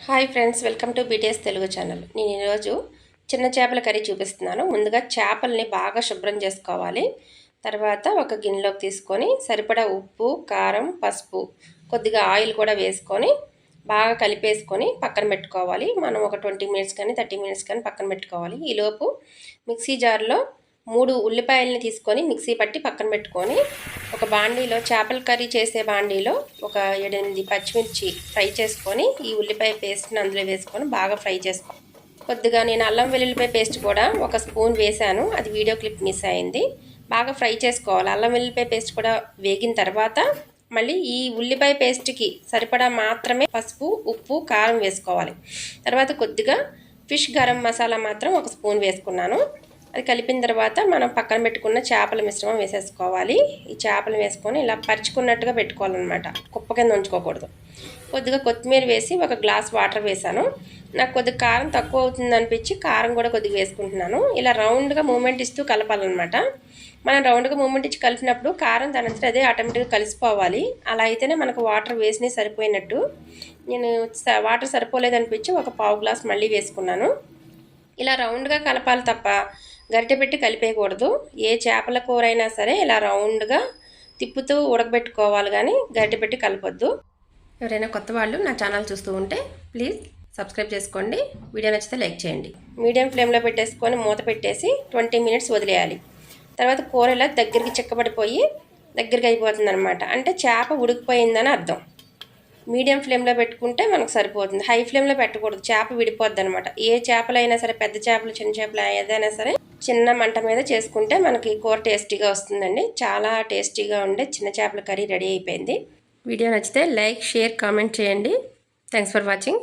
Hi friends, welcome to BTS Telugu channel. నేను ఈరోజు చిన్న చేపల కర్రీ చూపిస్తున్నాను. ముందుగా చేపల్ని బాగా శుభ్రం చేసుకోవాలి. తర్వాత ఒక గిన్నెలోకి తీసుకొని సరిపడా ఉప్పు, కారం, పసుపు, కొద్దిగా ఆయిల్ కూడా వేసుకొని బాగా కలిపేసుకొని పక్కన పెట్టుకోవాలి. మనం ఒక 20 మినిట్స్ కానీ 30 మినిట్స్ కానీ పక్కన పెట్టుకోవాలి. ఈలోపు మిక్సీ జార్లో 3 ఉల్లిపాయలని తీసుకొని మిక్సీ పట్టి పక్కన పెట్టుకొని ఒక బాండీలో చేపల కర్రీ చేసే బాండీలో ఒక 7-8 పచ్చిమిర్చి ఫ్రై చేసుకొని ఈ ఉల్లిపాయ పేస్ట్ని అందులో వేసుకొని బాగా ఫ్రై చేసుకోవాలి. కొద్దిగా నేను అల్లం వెల్లుల్లిపాయ పేస్ట్ కూడా ఒక స్పూన్ వేసాను, అది వీడియో క్లిప్ మిస్ అయింది. బాగా ఫ్రై చేసుకోవాలి. అల్లం వెల్లుల్లిపాయ పేస్ట్ కూడా వేగిన తర్వాత మళ్ళీ ఈ ఉల్లిపాయ పేస్ట్కి సరిపడా మాత్రమే పసుపు, ఉప్పు, కారం వేసుకోవాలి. తర్వాత కొద్దిగా ఫిష్ గరం మసాలా మాత్రం ఒక స్పూన్ వేసుకున్నాను. అది కలిపిన తర్వాత మనం పక్కన పెట్టుకున్న చేపల మిశ్రమం వేసేసుకోవాలి. ఈ చేపలు వేసుకొని ఇలా పరుచుకున్నట్టుగా పెట్టుకోవాలన్నమాట, కుప్ప కింద ఉంచుకోకూడదు. కొద్దిగా కొత్తిమీర వేసి ఒక గ్లాస్ వాటర్ వేసాను. నాకు కొద్దిగా కారం తక్కువ అవుతుంది అనిపించి కారం కూడా కొద్దిగా వేసుకుంటున్నాను. ఇలా రౌండ్గా మూమెంట్ ఇస్తూ కలపాలన్నమాట. మనం రౌండ్గా మూమెంట్ ఇచ్చి కలిపినప్పుడు కారం దానంతట అదే ఆటోమేటిక్గా కలిసిపోవాలి. అలా అయితేనే మనకు వాటర్ వేసినవి సరిపోయినట్టు. నేను వాటర్ సరిపోలేదనిపించి ఒక పావు గ్లాస్ మళ్ళీ వేసుకున్నాను. ఇలా రౌండ్గా కలపాలి తప్ప గరిటె పెట్టి కలిపేయకూడదు. ఏ చేపల కూర అయినా సరే ఇలా రౌండ్గా తిప్పుతూ ఉడకబెట్టుకోవాలి, కానీ గరిటె పెట్టి కలపొద్దు. ఎవరైనా కొత్త వాళ్ళు నా ఛానల్ చూస్తూ ఉంటే ప్లీజ్ సబ్స్క్రైబ్ చేసుకోండి. వీడియో నచ్చితే లైక్ చేయండి. మీడియం ఫ్లేమ్లో పెట్టేసుకొని మూత పెట్టేసి 20 మినిట్స్ వదిలేయాలి. తర్వాత కూర ఇలా దగ్గరికి చిక్కబడిపోయి దగ్గరికి అయిపోతుంది అనమాట. అంటే చేప ఉడికిపోయిందని అర్థం. మీడియం ఫ్లేమ్లో పెట్టుకుంటే మనకు సరిపోతుంది. హై ఫ్లేమ్లో పెట్టకూడదు, చేప విడిపోద్ది అనమాట. ఏ చేపలైనా సరే, పెద్ద చేపలు, చిన్న చేపలు ఏదైనా సరే చిన్న మంట మీద చేసుకుంటే మనకి కూర టేస్టీగా వస్తుందండి. చాలా టేస్టీగా ఉండే చిన్న చేపల కర్రీ రెడీ అయిపోయింది. వీడియో నచ్చితే లైక్, షేర్, కామెంట్ చేయండి. Thanks for watching.